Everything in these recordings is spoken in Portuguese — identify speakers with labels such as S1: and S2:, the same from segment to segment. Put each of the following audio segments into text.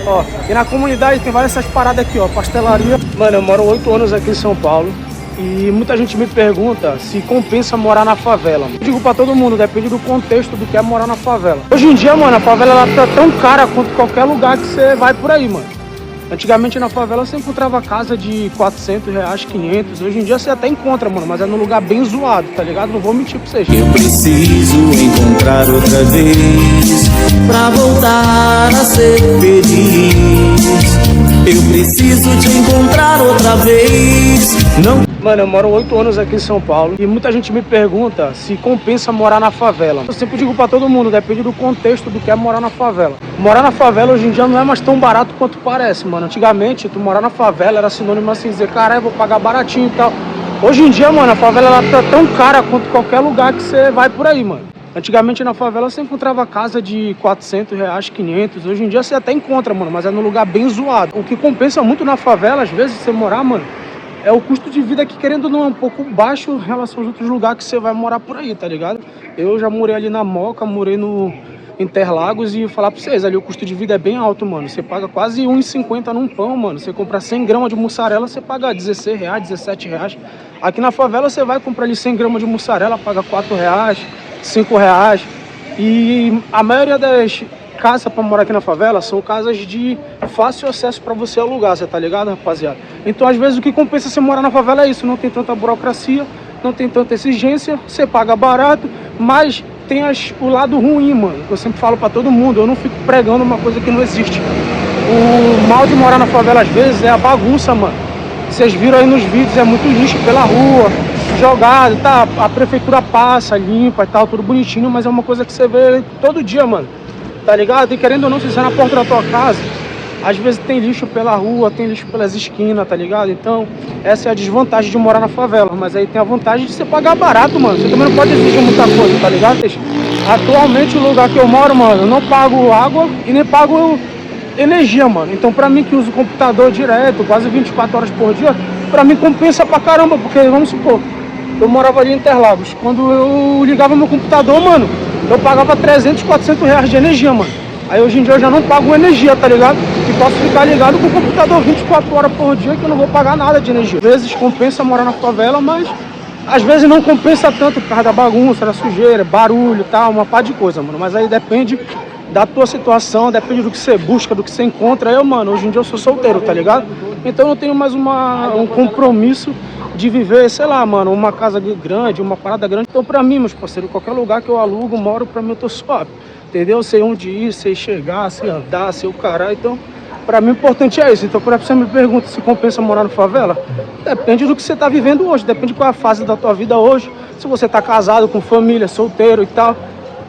S1: Ó, e na comunidade tem várias essas paradas aqui, ó, pastelaria. Mano, eu moro 8 anos aqui em São Paulo e muita gente me pergunta se compensa morar na favela. Eu digo pra todo mundo, depende do contexto do que é morar na favela. Hoje em dia, mano, a favela ela tá tão cara quanto qualquer lugar que você vai por aí, mano. Antigamente na favela você encontrava casa de 400 reais, 500. Hoje em dia você até encontra, mano, mas é num lugar bem zoado, tá ligado? Não vou mentir pra vocês.
S2: Eu preciso encontrar outra vez pra voltar a ser feliz. Eu preciso te encontrar outra vez. Não.
S1: Mano, eu moro 8 anos aqui em São Paulo e muita gente me pergunta se compensa morar na favela. Eu sempre digo pra todo mundo, depende do contexto do que é morar na favela. Morar na favela hoje em dia não é mais tão barato quanto parece, mano. Antigamente, tu morar na favela era sinônimo assim, dizer, caralho, vou pagar baratinho e tal. Hoje em dia, mano, a favela ela tá tão cara quanto qualquer lugar que você vai por aí, mano. Antigamente na favela você encontrava casa de 400 reais, 500. Hoje em dia você até encontra, mano, mas é num lugar bem zoado. O que compensa muito na favela, às vezes, você morar, mano, é o custo de vida que, querendo ou não, é um pouco baixo em relação aos outros lugares que você vai morar por aí, tá ligado? Eu já morei ali na Moca, morei no Interlagos e falar pra vocês, ali o custo de vida é bem alto, mano. Você paga quase R$1,50 num pão, mano. Você compra 100 gramas de mussarela, você paga 16 reais, 17 reais. Aqui na favela você vai comprar ali 100 gramas de mussarela, paga 4 reais, 5 reais. E a maioria das casas pra morar aqui na favela são casas de fácil acesso pra você alugar, você tá ligado, rapaziada? Então, às vezes, o que compensa você morar na favela é isso, não tem tanta burocracia, não tem tanta exigência, você paga barato, mas tem o lado ruim, mano. Eu sempre falo pra todo mundo, eu não fico pregando uma coisa que não existe. O mal de morar na favela, às vezes, é a bagunça, mano. Vocês viram aí nos vídeos, é muito lixo pela rua, jogado, tá? A prefeitura passa, limpa e tal, tudo bonitinho, mas é uma coisa que você vê todo dia, mano. Tá ligado? E querendo ou não, se você na porta da tua casa, às vezes tem lixo pela rua, tem lixo pelas esquinas, tá ligado? Então, essa é a desvantagem de morar na favela. Mas aí tem a vantagem de você pagar barato, mano. Você também não pode exigir muita coisa, tá ligado? Atualmente, o lugar que eu moro, mano, eu não pago água e nem pago energia, mano. Então, pra mim que uso o computador direto, quase 24 horas por dia, pra mim compensa pra caramba. Porque, vamos supor, eu morava ali em Interlagos. Quando eu ligava meu computador, mano, eu pagava 300, 400 reais de energia, mano. Aí hoje em dia eu já não pago energia, tá ligado? E posso ficar ligado com o computador 24 horas por dia que eu não vou pagar nada de energia. Às vezes compensa morar na favela, mas às vezes não compensa tanto por causa da bagunça, da sujeira, barulho e tal, uma par de coisa, mano. Mas aí depende da tua situação, depende do que você busca, do que você encontra. Eu, mano, hoje em dia eu sou solteiro, tá ligado? Então eu não tenho mais um compromisso de viver, sei lá, mano, uma casa grande, uma parada grande. Então pra mim, meus parceiros, qualquer lugar que eu alugo, moro, pra mim eu tô suave, entendeu? Sei onde ir, sei chegar, sei andar, sei o caralho. Então, pra mim o importante é isso. Então, por exemplo, você me pergunta se compensa morar na favela, depende do que você tá vivendo hoje, depende qual é a fase da tua vida hoje. Se você tá casado, com família, solteiro e tal,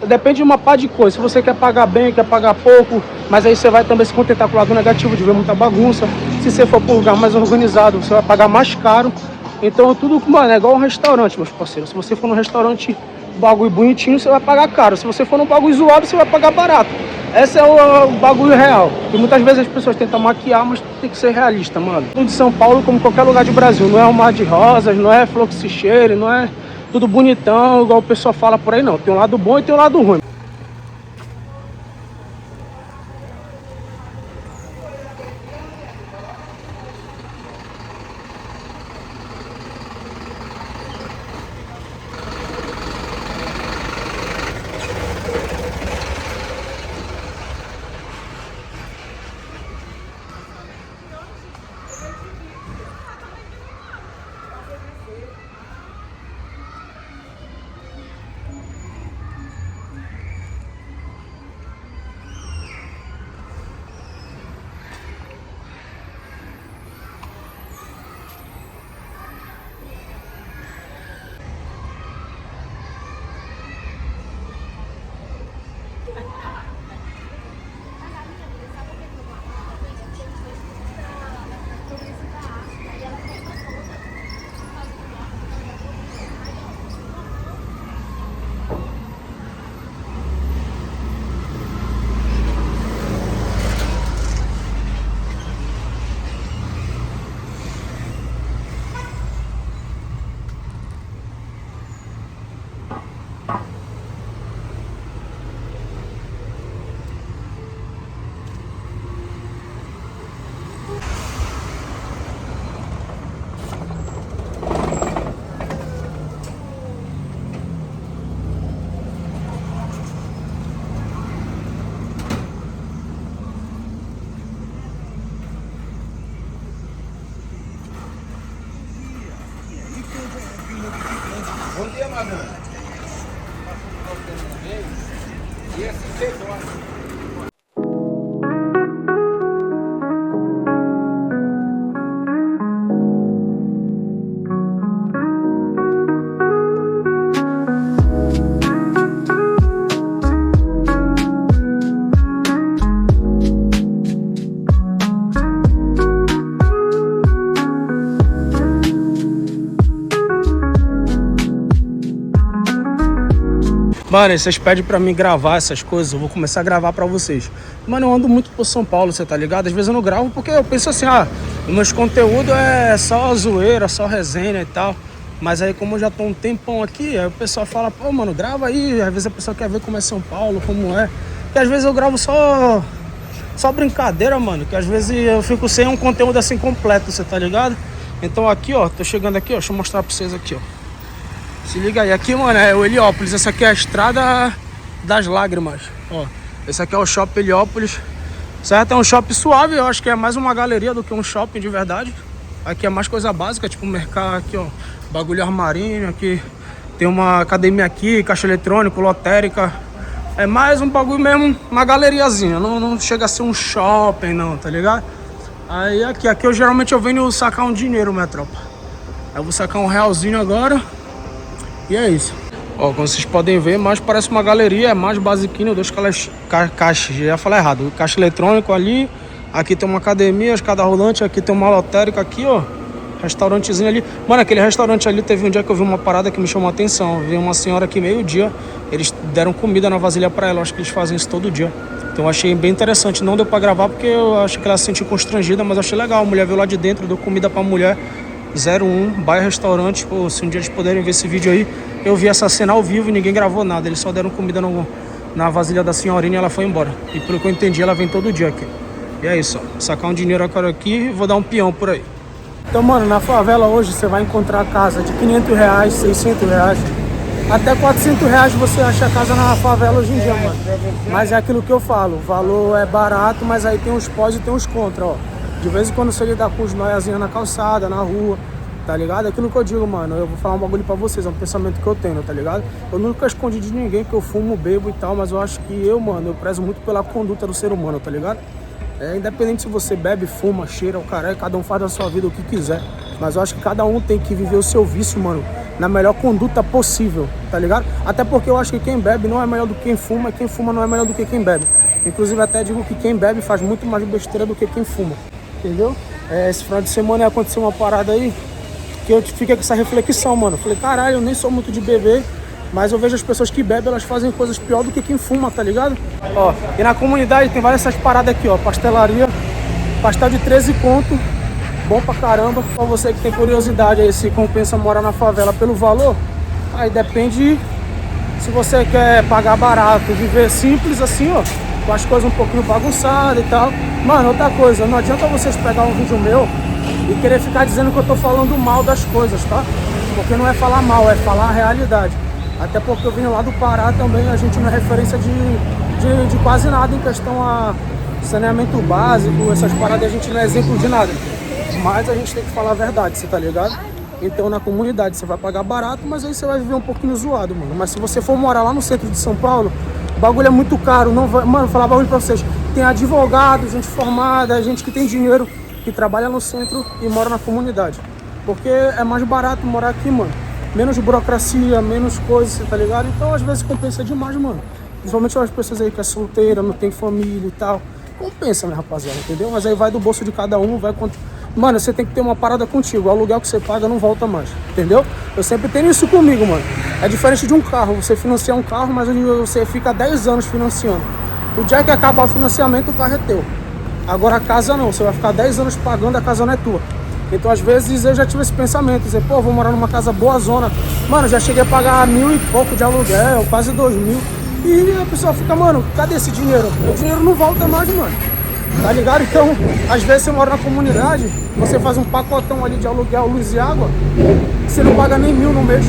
S1: depende de uma par de coisas. Se você quer pagar bem, quer pagar pouco, mas aí você vai também se contentar com o lado negativo de ver muita bagunça. Se você for para um lugar mais organizado, você vai pagar mais caro. Então tudo, mano, é igual um restaurante, meus parceiros. Se você for num restaurante bagulho bonitinho, você vai pagar caro. Se você for num bagulho zoado, você vai pagar barato. Esse é o bagulho real. E muitas vezes as pessoas tentam maquiar, mas tem que ser realista, mano. Tudo de São Paulo, como qualquer lugar de Brasil, não é um mar de rosas, não é flor que se cheire, não é tudo bonitão, igual o pessoal fala por aí, não. Tem um lado bom e tem um lado ruim. Mano, vocês pedem pra mim gravar essas coisas, eu vou começar a gravar pra vocês. Mano, eu ando muito por São Paulo, você tá ligado? Às vezes eu não gravo porque eu penso assim, os meus conteúdos é só zoeira, só resenha e tal. Mas aí como eu já tô um tempão aqui, aí o pessoal fala, pô, mano, grava aí. Às vezes a pessoa quer ver como é São Paulo, como é. E às vezes eu gravo só brincadeira, mano. Que às vezes eu fico sem um conteúdo assim completo, você tá ligado? Então aqui, ó, tô chegando aqui, ó, deixa eu mostrar pra vocês aqui, ó. Se liga aí, aqui, mano, é o Heliópolis. Essa aqui é a Estrada das Lágrimas, ó. Esse aqui é o Shopping Heliópolis. Certo? É um shopping suave, eu acho que é mais uma galeria do que um shopping de verdade. Aqui é mais coisa básica, tipo mercado aqui, ó. Bagulho armarinho, aqui tem uma academia aqui, caixa eletrônico, lotérica. É mais um bagulho mesmo, uma galeriazinha. Não chega a ser um shopping, não, tá ligado? Aí aqui eu geralmente venho sacar um dinheiro, minha tropa. Aí eu vou sacar um realzinho agora. E é isso. Ó, como vocês podem ver, mais parece uma galeria, é mais basiquinho, dois caixas, já falei errado, caixa eletrônico ali, aqui tem uma academia, escada rolante, aqui tem uma lotérica aqui, ó, restaurantezinho ali. Mano, aquele restaurante ali, teve um dia que eu vi uma parada que me chamou a atenção, eu vi uma senhora aqui meio-dia, eles deram comida na vasilha pra ela, eu acho que eles fazem isso todo dia. Então eu achei bem interessante, não deu pra gravar porque eu achei que ela se sentiu constrangida, mas eu achei legal, a mulher veio lá de dentro, deu comida pra mulher. 01, bairro restaurante, pô, se um dia eles puderem ver esse vídeo aí, eu vi essa cena ao vivo e ninguém gravou nada, eles só deram comida na vasilha da senhorinha e ela foi embora. E pelo que eu entendi, ela vem todo dia aqui. E é isso, ó, sacar um dinheiro agora aqui e vou dar um peão por aí. Então, mano, na favela hoje você vai encontrar casa de 500 reais, 600 reais, até 400 reais você acha casa na favela hoje em dia, mano. Mas é aquilo que eu falo, o valor é barato, mas aí tem uns pós e tem uns contra, ó. De vez em quando você lidar com os noiazinhos na calçada, na rua, tá ligado? É aquilo que eu digo, mano, eu vou falar um bagulho pra vocês, é um pensamento que eu tenho, tá ligado? Eu nunca escondi de ninguém que eu fumo, bebo e tal, mas eu acho que eu prezo muito pela conduta do ser humano, tá ligado? É, independente se você bebe, fuma, cheira, o caralho, cada um faz da sua vida o que quiser. Mas eu acho que cada um tem que viver o seu vício, mano, na melhor conduta possível, tá ligado? Até porque eu acho que quem bebe não é melhor do que quem fuma, e quem fuma não é melhor do que quem bebe. Inclusive até digo que quem bebe faz muito mais besteira do que quem fuma. Entendeu? Esse final de semana aconteceu uma parada aí que eu fiquei com essa reflexão, mano. Falei, caralho, eu nem sou muito de beber, mas eu vejo as pessoas que bebem, elas fazem coisas pior do que quem fuma, tá ligado? Ó, e na comunidade tem várias essas paradas aqui, ó. Pastelaria, pastel de 13 conto, bom pra caramba. Pra você que tem curiosidade aí, se compensa morar na favela pelo valor, aí depende se você quer pagar barato, viver simples assim, ó, com as coisas um pouquinho bagunçadas e tal. Mano, outra coisa, não adianta vocês pegar um vídeo meu e querer ficar dizendo que eu tô falando mal das coisas, tá? Porque não é falar mal, é falar a realidade. Até porque eu vim lá do Pará também, a gente não é referência de quase nada em questão a saneamento básico, essas paradas, a gente não é exemplo de nada. Mas a gente tem que falar a verdade, você tá ligado? Então na comunidade você vai pagar barato, mas aí você vai viver um pouquinho zoado, mano. Mas se você for morar lá no centro de São Paulo, o bagulho é muito caro, não vai... Mano, vou falar bagulho pra vocês. Tem advogado, gente formada, gente que tem dinheiro, que trabalha no centro e mora na comunidade. Porque é mais barato morar aqui, mano. Menos burocracia, menos coisas, tá ligado? Então às vezes compensa demais, mano. Principalmente as pessoas aí que é solteira, não tem família e tal. Compensa, minha rapaziada, entendeu? Mas aí vai do bolso de cada um, vai... Mano, você tem que ter uma parada contigo. O aluguel que você paga não volta mais, entendeu? Eu sempre tenho isso comigo, mano. É diferente de um carro. Você financia um carro, mas você fica 10 anos financiando. O dia que acabar o financiamento, o carro é teu. Agora a casa não. Você vai ficar 10 anos pagando, a casa não é tua. Então, às vezes, eu já tive esse pensamento. Dizer, pô, vou morar numa casa boa zona. Mano, já cheguei a pagar 1.000 e pouco de aluguel, quase 2.000. E a pessoa fica, mano, cadê esse dinheiro? O dinheiro não volta mais, mano. Tá ligado? Então, às vezes você mora na comunidade, você faz um pacotão ali de aluguel, luz e água, você não paga nem 1.000 no mês,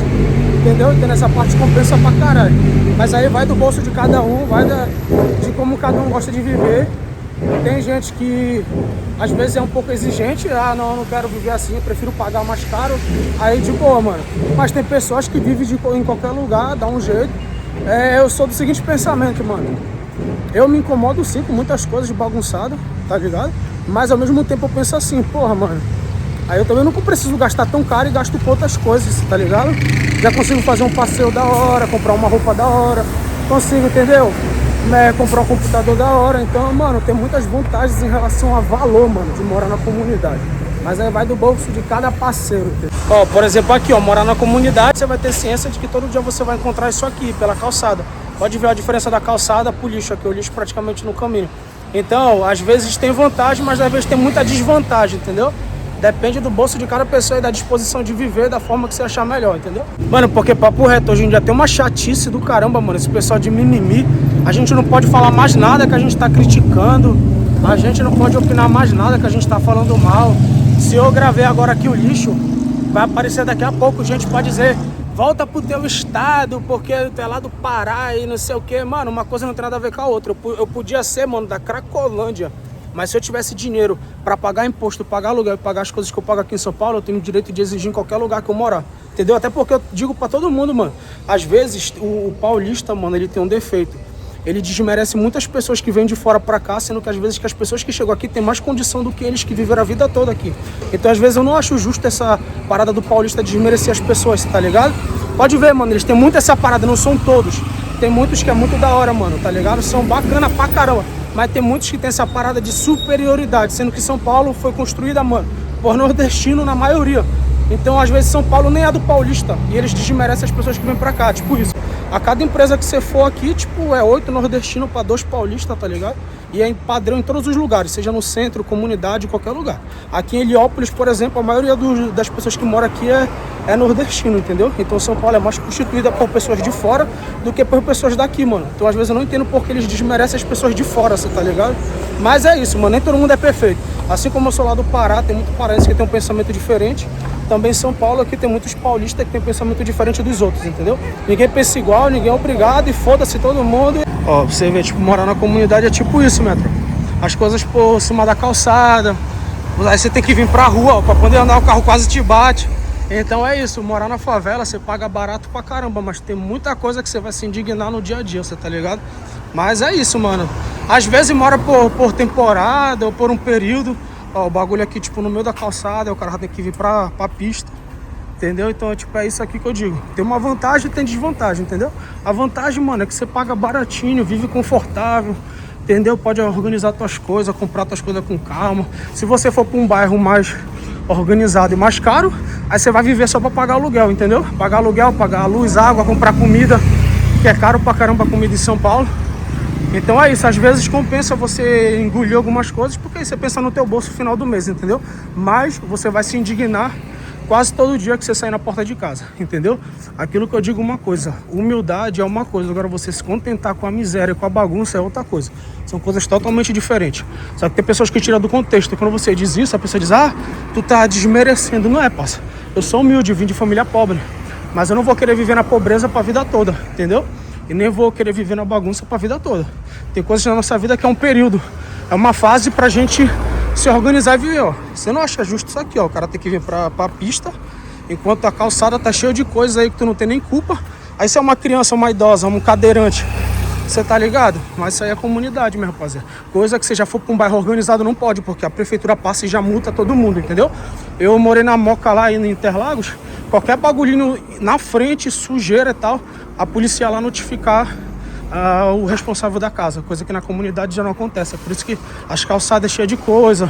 S1: entendeu? Então nessa parte compensa pra caralho. Mas aí vai do bolso de cada um, vai de como cada um gosta de viver. Tem gente que às vezes é um pouco exigente, não, eu não quero viver assim, eu prefiro pagar mais caro, aí de boa, mano. Mas tem pessoas que vivem em qualquer lugar, dá um jeito. Eu sou do seguinte pensamento, mano. Eu me incomodo sim com muitas coisas de bagunçado, tá ligado? Mas ao mesmo tempo eu penso assim, porra, mano, aí eu também não preciso gastar tão caro e gasto com outras coisas, tá ligado? Já consigo fazer um passeio da hora, comprar uma roupa da hora, consigo, entendeu? Comprar um computador da hora. Então, mano, tem muitas vantagens em relação a valor, mano, de morar na comunidade. Mas aí vai do bolso de cada parceiro. Ó, por exemplo, aqui, ó, morar na comunidade, você vai ter ciência de que todo dia você vai encontrar isso aqui, pela calçada. Pode ver a diferença da calçada pro lixo aqui, o lixo praticamente no caminho. Então, às vezes tem vantagem, mas às vezes tem muita desvantagem, entendeu? Depende do bolso de cada pessoa e da disposição de viver da forma que você achar melhor, entendeu? Mano, porque papo reto, hoje em dia tem uma chatice do caramba, mano. Esse pessoal de mimimi, a gente não pode falar mais nada que a gente tá criticando. A gente não pode opinar mais nada que a gente tá falando mal. Se eu gravei agora aqui o lixo, vai aparecer daqui a pouco gente pode dizer: volta pro teu estado, porque tu é lá do Pará e não sei o que. Mano, uma coisa não tem nada a ver com a outra. Eu podia ser, mano, da Cracolândia. Mas se eu tivesse dinheiro pra pagar imposto, pagar aluguel e pagar as coisas que eu pago aqui em São Paulo, eu tenho o direito de exigir em qualquer lugar que eu morar. Entendeu? Até porque eu digo pra todo mundo, mano. Às vezes, o paulista, mano, ele tem um defeito. Ele desmerece muitas pessoas que vêm de fora pra cá, sendo que às vezes que as pessoas que chegam aqui têm mais condição do que eles que viveram a vida toda aqui. Então às vezes eu não acho justo essa parada do paulista desmerecer as pessoas, tá ligado? Pode ver, mano, eles têm muito essa parada, não são todos. Tem muitos que é muito da hora, mano, tá ligado? São bacana pra caramba. Mas tem muitos que tem essa parada de superioridade, sendo que São Paulo foi construída, mano, por nordestino na maioria. Então, às vezes, São Paulo nem é do paulista e eles desmerecem as pessoas que vêm pra cá, tipo isso. A cada empresa que você for aqui, tipo, é 8 nordestinos pra 2 paulistas, tá ligado? E é padrão em todos os lugares, seja no centro, comunidade, qualquer lugar. Aqui em Heliópolis, por exemplo, a maioria das pessoas que moram aqui é nordestino, entendeu? Então São Paulo é mais constituída por pessoas de fora do que por pessoas daqui, mano. Então às vezes eu não entendo porque eles desmerecem as pessoas de fora, você tá ligado? Mas é isso, mano, nem todo mundo é perfeito. Assim como eu sou lá do Pará, tem muito paraense que tem um pensamento diferente. Também São Paulo aqui tem muitos paulistas que tem um pensamento diferente dos outros, entendeu? Ninguém pensa igual, ninguém é obrigado e foda-se todo mundo. Ó, você vê, tipo, morar na comunidade é tipo isso, metro. As coisas por cima da calçada. Aí você tem que vir pra rua, ó, pra poder andar, o carro quase te bate. Então é isso, morar na favela você paga barato pra caramba, mas tem muita coisa que você vai se indignar no dia a dia, você tá ligado? Mas é isso, mano. Às vezes mora por temporada ou por um período. Ó, o bagulho aqui, tipo, no meio da calçada, o cara tem que vir pra pista, entendeu? Então, tipo, é isso aqui que eu digo. Tem uma vantagem e tem desvantagem, entendeu? A vantagem, mano, é que você paga baratinho, vive confortável, entendeu? Pode organizar tuas coisas, comprar tuas coisas com calma. Se você for pra um bairro mais organizado e mais caro, aí você vai viver só pra pagar aluguel, entendeu? Pagar aluguel, pagar luz, água, comprar comida, que é caro pra caramba a comida em São Paulo. Então é isso, às vezes compensa você engolir algumas coisas porque aí você pensa no teu bolso no final do mês, entendeu? Mas você vai se indignar quase todo dia que você sair na porta de casa, entendeu? Aquilo que eu digo uma coisa, humildade é uma coisa, agora você se contentar com a miséria e com a bagunça é outra coisa. São coisas totalmente diferentes. Só que tem pessoas que tiram do contexto, e quando você diz isso, a pessoa diz: ah, tu tá desmerecendo. Não é, parça. Eu sou humilde, vim de família pobre, mas eu não vou querer viver na pobreza pra vida toda, entendeu? E nem vou querer viver na bagunça pra vida toda. Tem coisas na nossa vida que é um período, é uma fase pra gente se organizar e viver, ó. Você não acha justo isso aqui, ó. O cara tem que vir pra pista, enquanto a calçada tá cheia de coisas aí que tu não tem nem culpa. Aí se é uma criança, uma idosa, um cadeirante, você tá ligado? Mas isso aí é comunidade, meu rapaziada. Coisa que você já for pra um bairro organizado não pode, porque a prefeitura passa e já multa todo mundo, entendeu? Eu morei na Moca lá em Interlagos, qualquer bagulhinho na frente, sujeira e tal, a polícia ia lá notificar o responsável da casa, coisa que na comunidade já não acontece. É por isso que as calçadas cheias de coisa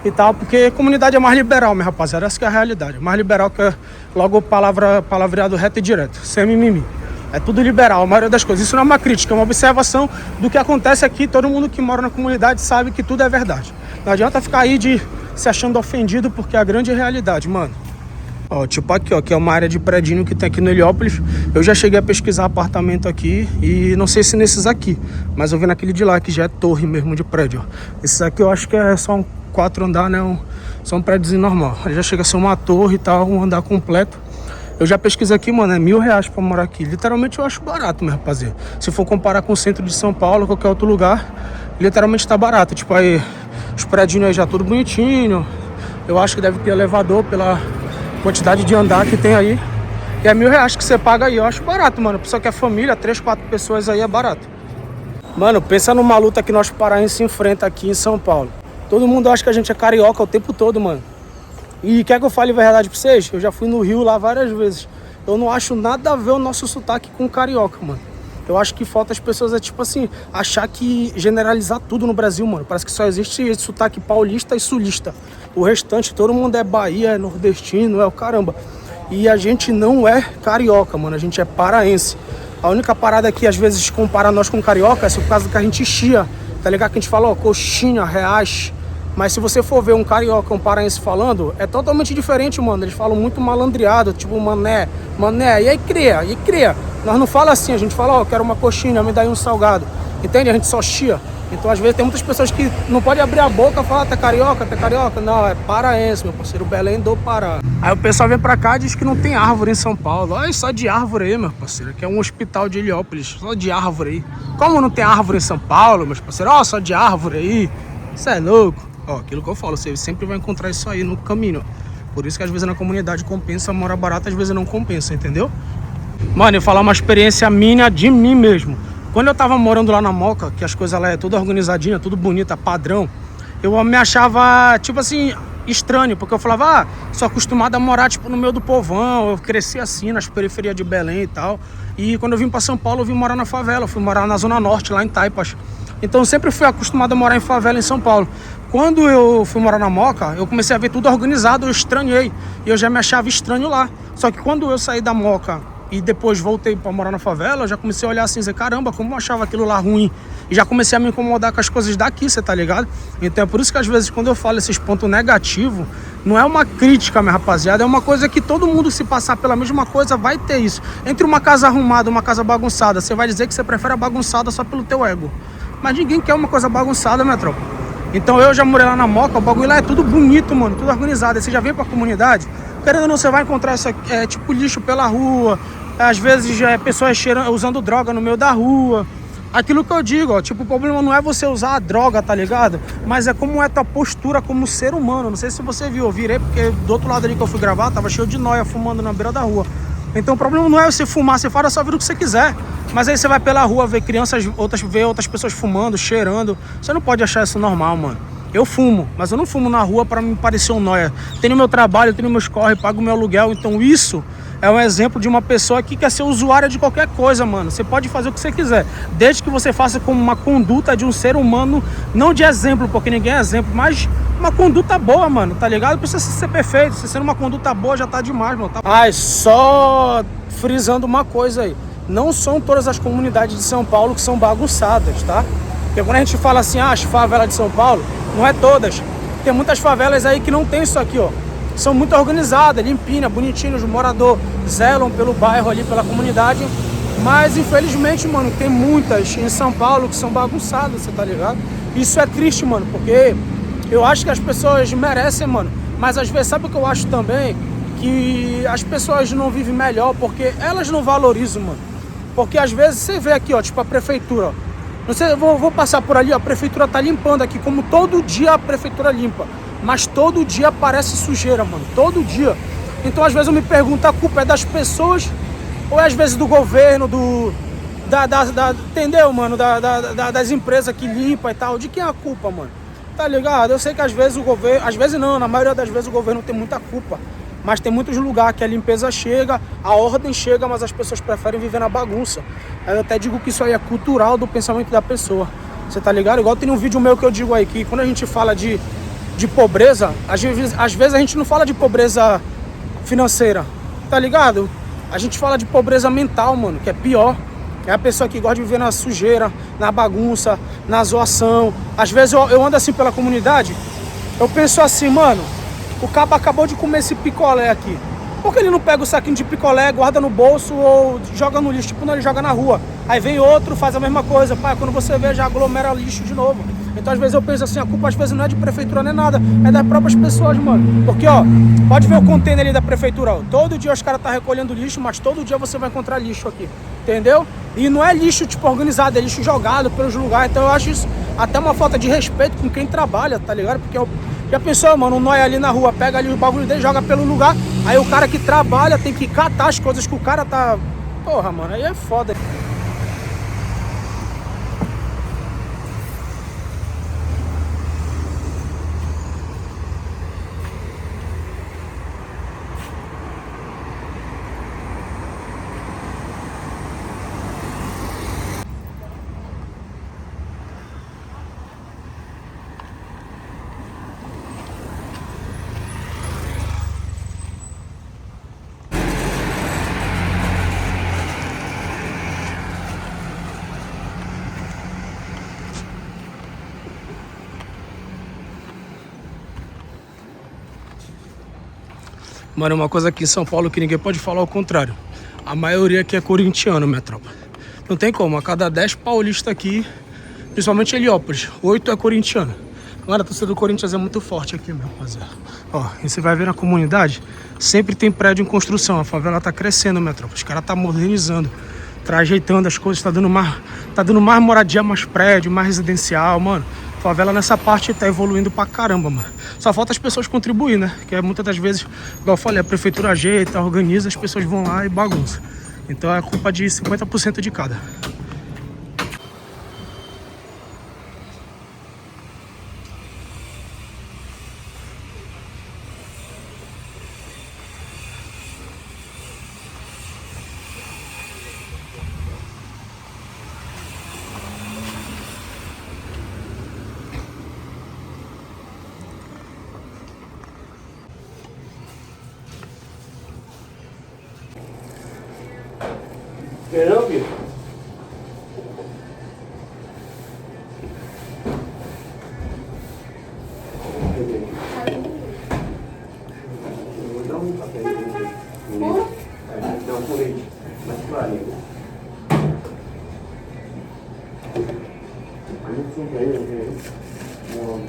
S1: e tal, porque a comunidade é mais liberal, minha rapaziada, essa que é a realidade. Mais liberal que é logo palavreado reto e direto, sem mimimi. É tudo liberal, a maioria das coisas. Isso não é uma crítica, é uma observação do que acontece aqui. Todo mundo que mora na comunidade sabe que tudo é verdade. Não adianta ficar aí se achando ofendido, porque é a grande realidade, mano. Ó, tipo aqui, ó, que é uma área de predinho que tem aqui no Heliópolis. Eu já cheguei a pesquisar apartamento aqui e não sei se nesses aqui, mas eu vi naquele de lá que já é torre mesmo de prédio, ó. Esses aqui eu acho que é só um 4 andar, né? Só um prédiozinho normal. Aí já chega a ser uma torre e tal, um andar completo. Eu já pesquisei aqui, mano, é R$1.000 pra morar aqui. Literalmente eu acho barato, meu rapaziada. Se for comparar com o centro de São Paulo, qualquer outro lugar, literalmente tá barato. Tipo aí, os prédios aí já tudo bonitinho. Eu acho que deve ter elevador pela quantidade de andar que tem aí. E é R$1.000 que você paga aí, eu acho barato, mano. Pessoa que é família, 3, 4 pessoas aí é barato. Mano, pensa numa luta que nós paraenses enfrenta aqui em São Paulo. Todo mundo acha que a gente é carioca o tempo todo, mano. E quer que eu fale a verdade pra vocês? Eu já fui no Rio lá várias vezes. Eu não acho nada a ver o nosso sotaque com o carioca, mano. Eu acho que falta as pessoas, tipo assim, achar que generalizar tudo no Brasil, mano. Parece que só existe esse sotaque paulista e sulista. O restante, todo mundo é Bahia, é nordestino, é o caramba. E a gente não é carioca, mano, a gente é paraense. A única parada que às vezes compara nós com carioca é por causa que a gente chia, tá ligado? Que a gente fala, ó, coxinha, reais. Mas se você for ver um carioca, um paraense falando, é totalmente diferente, mano. Eles falam muito malandreado, tipo mané, mané, e aí cria. Nós não fala assim, a gente fala, ó, quero uma coxinha, me dá aí um salgado. Entende? A gente só chia. Então, às vezes, tem muitas pessoas que não podem abrir a boca e falar, tá carioca, tá carioca. Não, é paraense, meu parceiro, Belém do Pará. Aí o pessoal vem pra cá e diz que não tem árvore em São Paulo. Olha só de árvore aí, meu parceiro, que é um hospital de Heliópolis, só de árvore aí. Como não tem árvore em São Paulo, meus parceiros? Ó, só de árvore aí. Isso é louco. Ó, aquilo que eu falo, você sempre vai encontrar isso aí no caminho. Por isso que às vezes na comunidade compensa, mora barato, às vezes não compensa, entendeu? Mano, eu falar uma experiência minha de mim mesmo. Quando eu tava morando lá na Moca, que as coisas lá é tudo organizadinha, tudo bonita, padrão, eu me achava, tipo assim, estranho, porque eu falava, sou acostumado a morar, tipo, no meio do povão, eu cresci assim, nas periferias de Belém e tal. E quando eu vim pra São Paulo, eu vim morar na favela, eu fui morar na Zona Norte, lá em Taipas. Então eu sempre fui acostumado a morar em favela em São Paulo. Quando eu fui morar na Moca, eu comecei a ver tudo organizado, eu estranhei. E eu já me achava estranho lá. Só que quando eu saí da Moca e depois voltei pra morar na favela, eu já comecei a olhar assim e dizer, caramba, como eu achava aquilo lá ruim. E já comecei a me incomodar com as coisas daqui, você tá ligado? Então é por isso que às vezes quando eu falo esses pontos negativos, não é uma crítica, minha rapaziada, é uma coisa que todo mundo, se passar pela mesma coisa, vai ter isso. Entre uma casa arrumada e uma casa bagunçada, você vai dizer que você prefere a bagunçada só pelo teu ego. Mas ninguém quer uma coisa bagunçada, minha tropa. Então eu já morei lá na Moca, o bagulho lá é tudo bonito, mano, tudo organizado. Aí você já vem pra comunidade, querendo ou não, você vai encontrar tipo lixo pela rua. Às vezes pessoas usando droga no meio da rua. Aquilo que eu digo, ó, tipo, o problema não é você usar a droga, tá ligado? Mas é como é tua postura como ser humano. Não sei se você viu, eu virei porque do outro lado ali que eu fui gravar, tava cheio de nóia fumando na beira da rua. Então o problema não é você fumar, você faz a sua vida o que você quiser. Mas aí você vai pela rua ver crianças, ver outras pessoas fumando, cheirando. Você não pode achar isso normal, mano. Eu fumo, mas eu não fumo na rua pra me parecer um nóia. Tenho meu trabalho, tenho meus corre, pago meu aluguel. Então isso é um exemplo de uma pessoa que quer ser usuária de qualquer coisa, mano. Você pode fazer o que você quiser, desde que você faça com uma conduta de um ser humano, não de exemplo, porque ninguém é exemplo, mas uma conduta boa, mano, tá ligado? Não precisa ser perfeito, se sendo uma conduta boa já tá demais, mano. Tá... só frisando uma coisa aí. Não são todas as comunidades de São Paulo que são bagunçadas, tá? Porque quando a gente fala assim, as favelas de São Paulo, não é todas. Tem muitas favelas aí que não tem isso aqui, ó. São muito organizadas, limpinhas, bonitinhas, os moradores zelam pelo bairro ali, pela comunidade. Mas infelizmente, mano, tem muitas em São Paulo que são bagunçadas, você tá ligado? Isso é triste, mano, porque eu acho que as pessoas merecem, mano. Mas às vezes, sabe o que eu acho também? Que as pessoas não vivem melhor porque elas não valorizam, mano. Porque às vezes você vê aqui, ó, tipo a prefeitura, ó. Não sei, vou passar por ali, ó, a prefeitura tá limpando aqui, como todo dia a prefeitura limpa. Mas todo dia aparece sujeira, mano, todo dia. Então às vezes eu me pergunto, a culpa é das pessoas ou é às vezes do governo, entendeu, mano, das empresas que limpam e tal? De quem é a culpa, mano? Tá ligado? Eu sei que às vezes o governo, às vezes não, na maioria das vezes o governo tem muita culpa. Mas tem muitos lugares que a limpeza chega, a ordem chega, mas as pessoas preferem viver na bagunça. Aí eu até digo que isso aí é cultural do pensamento da pessoa. Você tá ligado? Igual tem um vídeo meu que eu digo aí, que quando a gente fala de pobreza, às vezes a gente não fala de pobreza financeira, tá ligado? A gente fala de pobreza mental, mano, que é pior. É a pessoa que gosta de viver na sujeira, na bagunça, na zoação. Às vezes eu ando assim pela comunidade, eu penso assim, mano, o cabo acabou de comer esse picolé aqui. Por que ele não pega o saquinho de picolé, guarda no bolso ou joga no lixo? Tipo, não, ele joga na rua. Aí vem outro, faz a mesma coisa. Pai, quando você vê, já aglomera lixo de novo. Então, às vezes, eu penso assim, a culpa às vezes não é de prefeitura nem nada, é das próprias pessoas, mano. Porque, ó, pode ver o container ali da prefeitura, ó. Todo dia os caras tá recolhendo lixo, mas todo dia você vai encontrar lixo aqui. Entendeu? E não é lixo, tipo, organizado, é lixo jogado pelos lugares. Então, eu acho isso até uma falta de respeito com quem trabalha, tá ligado? Porque já pensou, mano, um nóia ali na rua, pega ali o bagulho dele, joga pelo lugar, aí o cara que trabalha tem que catar as coisas que o cara tá... Porra, mano, aí é foda. Mano, uma coisa aqui em São Paulo que ninguém pode falar ao contrário. A maioria aqui é corintiano, minha tropa. Não tem como, a cada 10 paulistas aqui, principalmente Heliópolis, 8 é corintiano. Mano, a torcida do Corinthians é muito forte aqui, meu rapaziada. Ó, e você vai ver na comunidade, sempre tem prédio em construção. A favela tá crescendo, minha tropa. Os caras tá modernizando, tá ajeitando as coisas, tá dando mais moradia, mais prédio, mais residencial, mano. A favela nessa parte tá evoluindo pra caramba, mano. Só falta as pessoas contribuir, né? Que é muitas das vezes, igual eu falei, a prefeitura ajeita, organiza, as pessoas vão lá e bagunçam. Então é culpa de 50% de cada. Entendeu, filho? Vou dar um papel dá um colete, mais claro. A gente sempre aí,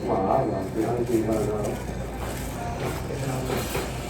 S1: uma água, uma